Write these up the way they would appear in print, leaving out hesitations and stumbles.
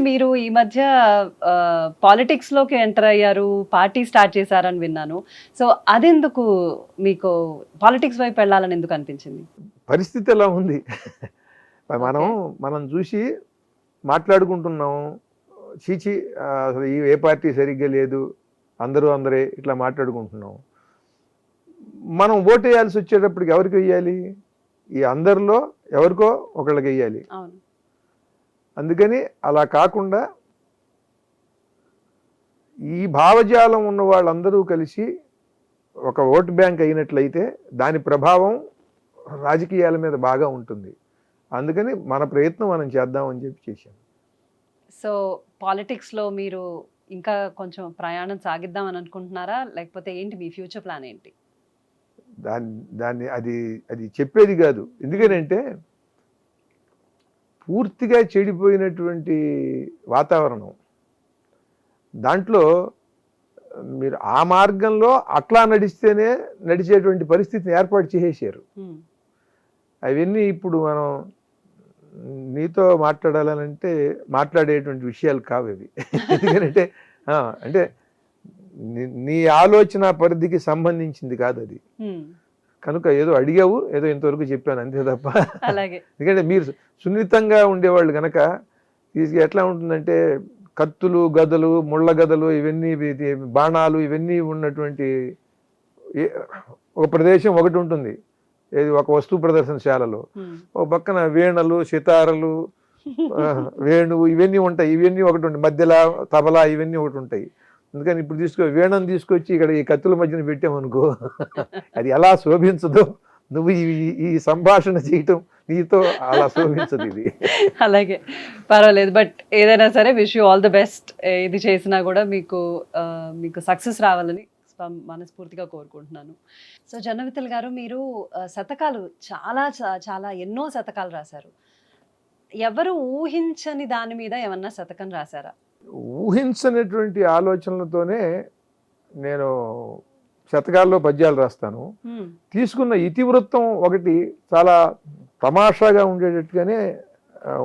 మీరు ఈ మధ్య పాలిటిక్స్ లోకి ఎంటర్ అయ్యారు, పార్టీ స్టార్ట్ చేశారని విన్నాను. సో అదెందుకు మీకు పాలిటిక్స్ వైపు వెళ్ళాలని ఎందుకు అనిపించింది? పరిస్థితి ఎలా ఉంది. మనం ఓకే. మనం చూసి మాట్లాడుకుంటున్నాం. చీచి అసలు ఏ పార్టీ సరిగ్గా లేదు, అందరే ఇట్లా మాట్లాడుకుంటున్నాం. మనం ఓటు వేయాల్సి వచ్చేటప్పటికి ఎవరికి వెయ్యాలి? ఈ అందరిలో ఎవరికో ఒకళ్ళకి వెయ్యాలి. అవును. అందుకని అలా కాకుండా ఈ భావజాలం ఉన్న వాళ్ళందరూ కలిసి ఒక ఓటు బ్యాంక్ అయినట్లయితే దాని ప్రభావం రాజకీయాల మీద బాగా ఉంటుంది. అందుకని మన ప్రయత్నం మనం చేద్దామని చెప్పి చేశాం. సో పాలిటిక్స్ లో మీరు ఇంకా కొంచెం ప్రయాణం సాగిద్దాం అని అనుకుంటున్నారా? లేకపోతే ఏంటి మీ ఫ్యూచర్ ప్లాన్ ఏంటి? దాన్ని అది చెప్పేది కాదు. ఎందుకనంటే పూర్తిగా చెడిపోయినటువంటి వాతావరణం. దాంట్లో మీరు ఆ మార్గంలో అట్లా నడిస్తేనే నడిచేటువంటి పరిస్థితిని ఏర్పాటు చేసేసారు. అవన్నీ ఇప్పుడు మనం నీతో మాట్లాడాలనంటే మాట్లాడేటువంటి విషయాలు కావు అవి. ఎందుకంటే అంటే నీ ఆలోచన పరిధికి సంబంధించింది కాదు అది. కనుక ఏదో అడిగావు, ఏదో ఇంతవరకు చెప్పాను అంతే తప్ప. అలాగే. ఎందుకంటే మీరు సున్నితంగా ఉండేవాళ్ళు కనుక ఎట్లా ఉంటుందంటే కత్తులు, గదలు, ముళ్ళ గదలు, ఇవన్నీ బాణాలు ఇవన్నీ ఉన్నటువంటి ఒక ప్రదేశం ఒకటి ఉంటుంది. ఏది ఒక వస్తు ప్రదర్శనశాలలో. ఒక పక్కన వీణలు, సితారలు, వేణువు ఇవన్నీ ఉంటాయి. ఇవన్నీ ఒకటి ఉంటాయి. మధ్యలో తబలా ఇవన్నీ ఒకటి ఉంటాయి. అందుకని ఇప్పుడు వీణను తీసుకొచ్చి ఇక్కడ ఈ కత్తుల మధ్యన పెట్టామనుకో, అది ఎలా శోభించదో, నువ్వు ఈ సంభాషణ చేయటం నీతో అలా శోభించదు ఇది. అలాగే, పర్వాలేదు. బట్ ఏదైనా సరే wish you all the best. ఇది చేసినా కూడా మీకు సక్సెస్ రావాలని మనస్ఫూర్తిగా కోరుకుంటున్నాను. సో జొన్నవిత్తల్ గారు, మీరు శతకాలు చాలా ఎన్నో శతకాలు రాశారు. ఎవరు ఊహించని దాని మీద ఏమన్నా శతకం రాశారా? ఊహించనటువంటి ఆలోచనలతోనే నేను శతకాల్లో పద్యాలు రాస్తాను. తీసుకున్న ఇతివృత్తం ఒకటి చాలా తమాషాగా ఉండేటట్టుగానే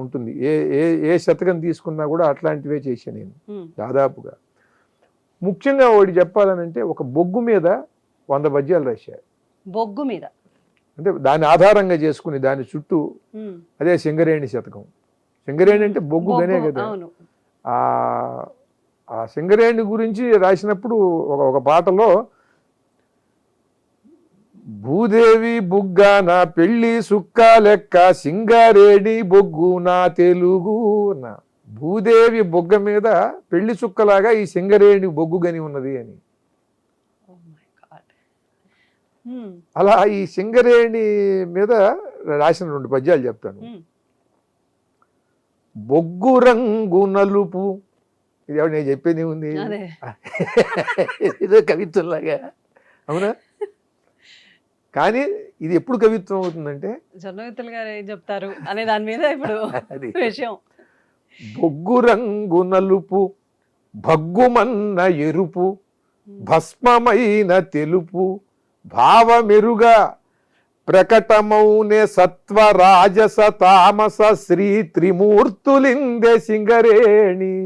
ఉంటుంది. ఏ శతకం తీసుకున్నా కూడా అట్లాంటివే చేశాను నేను దాదాపుగా. ముఖ్యంగా ఒకటి చెప్పాలనంటే ఒక బొగ్గు మీద 100 పద్యాలు రాశారు. బొగ్గు మీద అంటే దాన్ని ఆధారంగా చేసుకుని దాని చుట్టూ, అదే సింగరేణి శతకం. సింగరేణి అంటే బొగ్గు గనే కదా. ఆ సింగరేణి గురించి రాసినప్పుడు ఒక పాటలో భూదేవి బుగ్గ నా పెళ్లి సుక్క లెక్క సింగరేణి బొగ్గు నా తెలుగు నా. భూదేవి బొగ్గ మీద పెళ్లి చుక్కలాగా ఈ సింగరేణి బొగ్గు గని ఉన్నది అని. అలా ఈ సింగరేణి మీద రాసిన 2 పద్యాలు చెప్తాను. బొగ్గు రంగు నలుపు, ఇది ఎవరు నేను చెప్పేది ఉంది, ఏదో కవిత్వంలాగా, అవునా? కానీ ఇది ఎప్పుడు కవిత్వం అవుతుందంటే జొన్నవిత్తల్ గారు ఏం చెప్తారు అనే దాని మీద ఇప్పుడు అది విషయం. బొగ్గు రంగు నలుపు, భగ్గుమన్న ఎరుపు, భస్మమైన తెలుపు, భావమెరుగా ప్రకటమౌనే సత్వ రాజస తామస శ్రీ త్రిమూర్తులిందే సింగరేణి.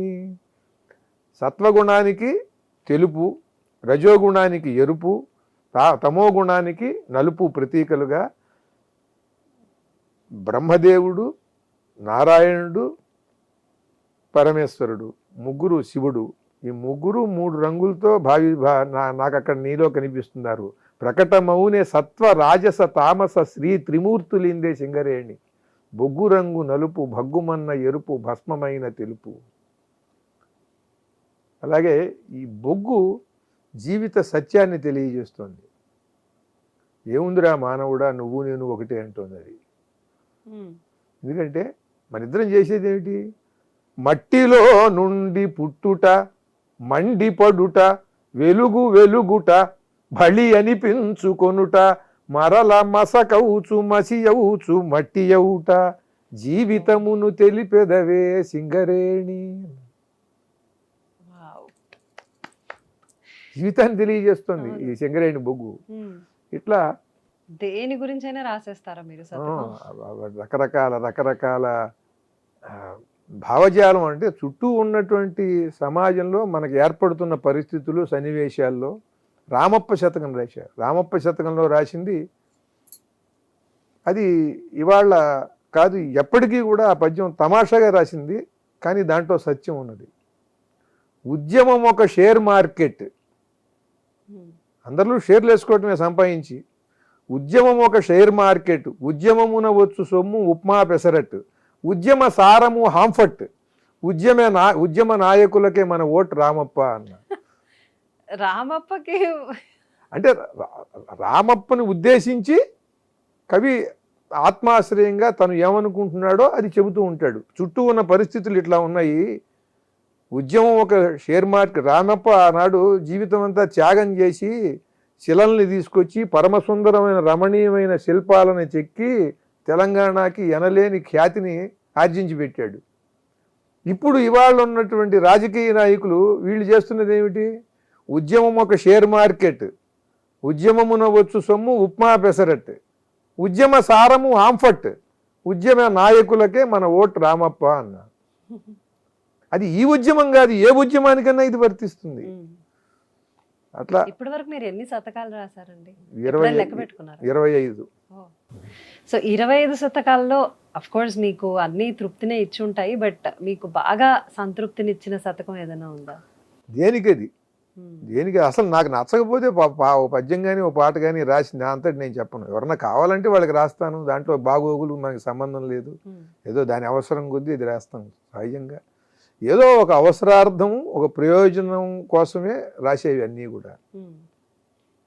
సత్వగుణానికి తెలుపు, రజోగుణానికి ఎరుపు, తమో గుణానికి నలుపు ప్రతీకలుగా బ్రహ్మదేవుడు, నారాయణుడు, పరమేశ్వరుడు, ముగ్గురు శివుడు, ఈ ముగ్గురు 3 రంగులతో నాకు అక్కడ నీలో కనిపిస్తున్నారు. ప్రకటమౌనే సత్వ రాజస తామస శ్రీ త్రిమూర్తులిందే సింగరేణి. బొగ్గు రంగు నలుపు, భగ్గుమన్న ఎరుపు, భస్మమైన తెలుపు. అలాగే ఈ బొగ్గు జీవిత సత్యాన్ని తెలియజేస్తుంది. ఏముందిరా మానవుడా, నువ్వు నేను ఒకటే అంటుంది అది. ఎందుకంటే మన ఇద్దరం చేసేది ఏమిటి? మట్టిలో నుండి పుట్టుట, మండిపడుట, వెలుగు వెలుగుట, బలి అనిపించుకొనుట, మరల మసకవుచు మసియవుచు మట్టి అవుట, జీవితమును తెలిపెదవే సింగరేణి. జీవితాన్ని తెలియజేస్తుంది ఈ సింగరేణి బొగ్గు. ఇట్లా దేని గురించైనా రాసేస్తారా మీరు? రకరకాల భావజాలం అంటే చుట్టూ ఉన్నటువంటి సమాజంలో మనకు ఏర్పడుతున్న పరిస్థితులు సన్నివేశాల్లో రామప్ప శతకం రాశారు. రామప్ప శతకంలో రాసింది అది ఇవాళ కాదు, ఎప్పటికీ కూడా ఆ పద్యం తమాషాగా రాసింది, కానీ దాంట్లో సత్యం ఉన్నది. ఉద్యమం ఒక షేర్ మార్కెట్, అందరూ షేర్లు వేసుకోవటమే సంపాదించి. ఉద్యమం ఒక షేర్ మార్కెట్, ఉద్యమమున వచ్చు సొమ్ము ఉప్మా పెసరట్టు, ఉద్యమ సారము హాంఫట్, ఉద్యమ నాయకులకే మన ఓటు రామప్ప అన్న. రామప్పకి అంటే రామప్పని ఉద్దేశించి కవి ఆత్మాశ్రయంగా తను ఏమనుకుంటున్నాడో అది చెబుతూ ఉంటాడు. చుట్టూ ఉన్న పరిస్థితులు ఇట్లా ఉన్నాయి, ఉద్యమం ఒక షేర్ మార్కెట్. రామప్ప ఆనాడు జీవితం అంతా త్యాగం చేసి శిలల్ని తీసుకొచ్చి పరమసుందరమైన రమణీయమైన శిల్పాలను చెక్కి తెలంగాణకి ఎనలేని ఖ్యాతిని ఆర్జించి పెట్టాడు. ఇప్పుడు ఇవాళ ఉన్నటువంటి రాజకీయ నాయకులు వీళ్ళు చేస్తున్నది ఏమిటి? ఉద్యమం ఒక షేర్ మార్కెట్, ఉద్యమమున వచ్చు సొమ్ము ఉప్మా పెసరట్, ఉద్యమ సారము ఆంఫట్, ఉద్యమ నాయకులకే మన ఓటు రామప్ప అన్న. అది ఈ ఉద్యమం కాదు, ఏ ఉద్యమానికన్నా ఇది వర్తిస్తుంది. అట్లా ఇప్పటి వరకు మీరు ఎన్ని శతకాలు రాశారండి? 25. సో 25 శతకాల్లో అఫ్ కోర్స్ మీకు అన్ని తృప్తినే ఇచ్చి ఉంటాయి, బట్ మీకు బాగా సంతృప్తినిచ్చిన శతకం ఏదైనా ఉందా? దేనికది దేనికి అసలు నాకు నచ్చకపోతే ఓ పద్యం కానీ ఓ పాట కానీ రాసి నా అంతటి నేను చెప్పను. ఎవరన్నా కావాలంటే వాళ్ళకి రాస్తాను, దాంట్లో బాగోగులు మనకి సంబంధం లేదు. ఏదో దాని అవసరం కొద్దీ ఇది రాస్తాను. సహజంగా ఏదో ఒక అవసరార్థం, ఒక ప్రయోజనం కోసమే రాసేవి అన్నీ కూడా.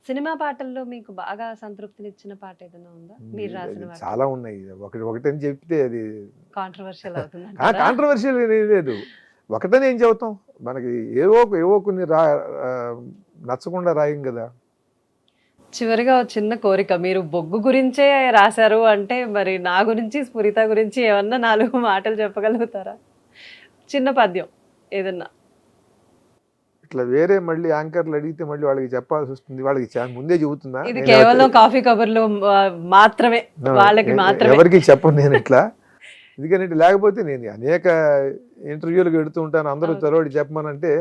సినిమా పాటల్లో మీకు బాగా సంతృప్తినిచ్చిన పాట ఏదైనా ఉందా మీరు రాసిన? చాలా ఉన్నాయి. ఒకటని చెప్తే అది కాంట్రవర్షియల్ అవుతుంది. కాంట్రవర్షియల్ లేదు, ఒకటని ఏం చెబుతాం. మనకి ఏవో కొన్ని నచ్చకుండా రాయం కదా. చివరిగా ఒక చిన్న కోరిక, మీరు బొగ్గు గురించే రాశారు అంటే మరి నా గురించి స్ఫురిత గురించి ఏమన్నా 4 మాటలు చెప్పగలుగుతారా? చిన్న పద్యం ఏదన్నా. ఇట్లా వేరే మళ్ళీ యాంకర్లు అడిగితే మళ్ళీ వాళ్ళకి చెప్పాల్సి వస్తుంది. వాళ్ళకి ముందే చెబుతుందా? ఇది కేవలం కాఫీ కబుర్లు మాత్రమే, వాళ్ళకి మాత్రమే, ఎవరికి చెప్పను నేను ఇట్లా. ఎందుకంటే లేకపోతే నేను అనేక ఇంటర్వ్యూలకు పెడుతూ ఉంటాను, అందరూ చదవడి చెప్పమనంటే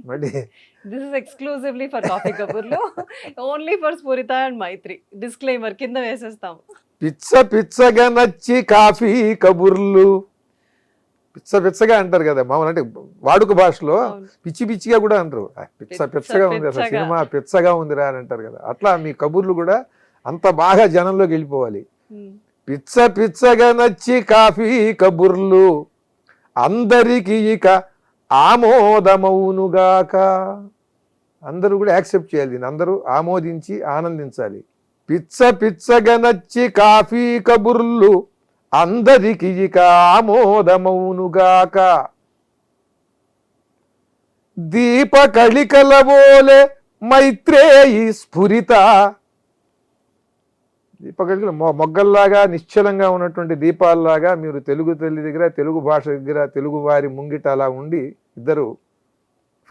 మళ్ళీ this is exclusively for coffee కబుర్లు, only for Sphurita and Maitri. Disclaimer కింద వేసేస్తాం. పిచ్చగా నచ్చి కాఫీ కబుర్లు, పిచ్చగా అంటారు కదా మామూలు, అంటే వాడుక భాషలో పిచ్చిగా కూడా అంటారు. పిచ్చగా ఉంది అసలు సినిమా, పిచ్చగా ఉందిరా అని అంటారు కదా. అట్లా మీ కబుర్లు కూడా అంత బాగా జనంలోకి వెళ్ళిపోవాలి. పిచ్చగా నచ్చి కాఫీ కబుర్లు అందరికి ఇక ఆమోదమౌనుగాక. అందరూ కూడా యాక్సెప్ట్ చేయాలి దీన్ని, అందరూ ఆమోదించి ఆనందించాలి. పిచ్చగా నచ్చి కాఫీ కబుర్లు అందరికి ఇక ఆమోదమౌనుగాక. దీప కళికలవోలే మైత్రేయి స్ఫురిత. దీపకళికలు మొగ్గల్లాగా నిశ్చలంగా ఉన్నటువంటి దీపాల్లాగా మీరు తెలుగు తల్లి దగ్గర, తెలుగు భాష దగ్గర, తెలుగు వారి ముంగిట అలా ఉండి ఇద్దరు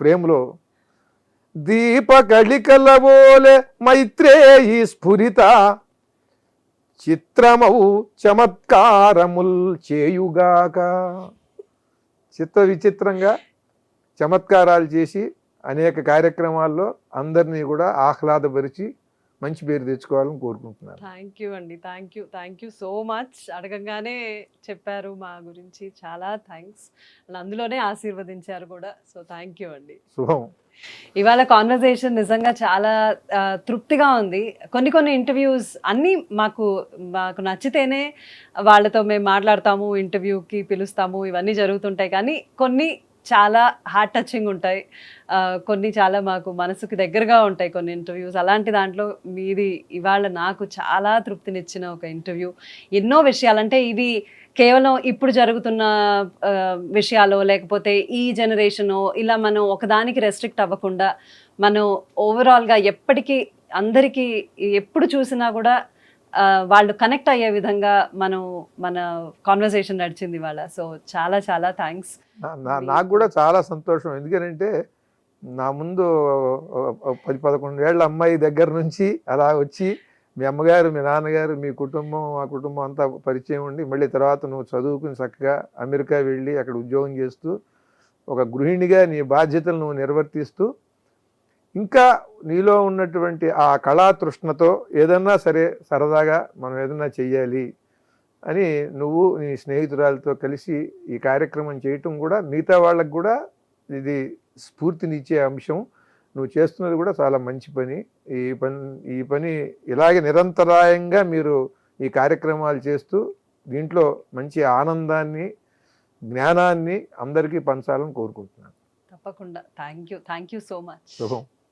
ఫ్రేమ్లో. దీపకళికలవోలే మైత్రేయి స్ఫురిత చిత్రమౌ చమత్కారముల్ చేయుగాక. విచిత్రంగా చమత్కారాలు చేసి అనేక కార్యక్రమాల్లో అందరినీ కూడా ఆహ్లాదపరిచి మంచి పేరు తెచ్చుకోవాలని కోరుకుంటున్నాను. థ్యాంక్ యూ అండి, థ్యాంక్ యూ సో మచ్. అడగంగానే చెప్పారు మా గురించి, చాలా థ్యాంక్స్. అందులోనే ఆశీర్వదించారు కూడా. సో థ్యాంక్ యూ అండి. శుభం. ఇవాళ కాన్వర్జేషన్ నిజంగా చాలా తృప్తిగా ఉంది. కొన్ని ఇంటర్వ్యూస్ అన్నీ మాకు నచ్చితేనే వాళ్ళతో మేము మాట్లాడతాము, ఇంటర్వ్యూకి పిలుస్తాము, ఇవన్నీ జరుగుతుంటాయి. కానీ కొన్ని చాలా హార్ట్ టచింగ్ ఉంటాయి, కొన్ని చాలా మాకు మనసుకి దగ్గరగా ఉంటాయి కొన్ని ఇంటర్వ్యూస్. అలాంటి దాంట్లో మీది ఇవాళ నాకు చాలా తృప్తినిచ్చిన ఒక ఇంటర్వ్యూ. ఎన్నో విషయాలంటే ఇవి కేవలం ఇప్పుడు జరుగుతున్న విషయాలు, లేకపోతే ఈ జనరేషను, ఇలా మనం ఒకదానికి రెస్ట్రిక్ట్ అవ్వకుండా మనం ఓవరాల్గా ఎప్పటికీ అందరికీ ఎప్పుడు చూసినా కూడా వాళ్ళు కనెక్ట్ అయ్యే విధంగా మన కాన్వర్సేషన్ నడిచింది ఇవాళ. సో చాలా చాలా థ్యాంక్స్. నాకు కూడా చాలా సంతోషం. ఎందుకంటే నా ముందు 10-11 ఏళ్ల అమ్మాయి దగ్గర నుంచి అలా వచ్చి మీ అమ్మగారు మీ నాన్నగారు మీ కుటుంబం మా కుటుంబం అంతా పరిచయం ఉండి మళ్ళీ తర్వాత నువ్వు చదువుకుని చక్కగా అమెరికా వెళ్ళి అక్కడ ఉద్యోగం చేస్తూ ఒక గృహిణిగా నీ బాధ్యతలు నువ్వు నిర్వర్తిస్తూ ఇంకా నీలో ఉన్నటువంటి ఆ కళా తృష్ణతో ఏదన్నా సరే సరదాగా మనం ఏదన్నా చెయ్యాలి అని నువ్వు నీ స్నేహితురాలతో కలిసి ఈ కార్యక్రమం చేయటం కూడా మిగతా వాళ్ళకు కూడా ఇది స్ఫూర్తినిచ్చే అంశం. నువ్వు చేస్తున్నది కూడా చాలా మంచి పని. ఈ పని ఇలాగే నిరంతరాయంగా మీరు ఈ కార్యక్రమాలు చేస్తూ దీంట్లో మంచి ఆనందాన్ని జ్ఞానాన్ని అందరికీ పంచాలని కోరుకుంటున్నాను. తప్పకుండా. Thank you so much. శుభం.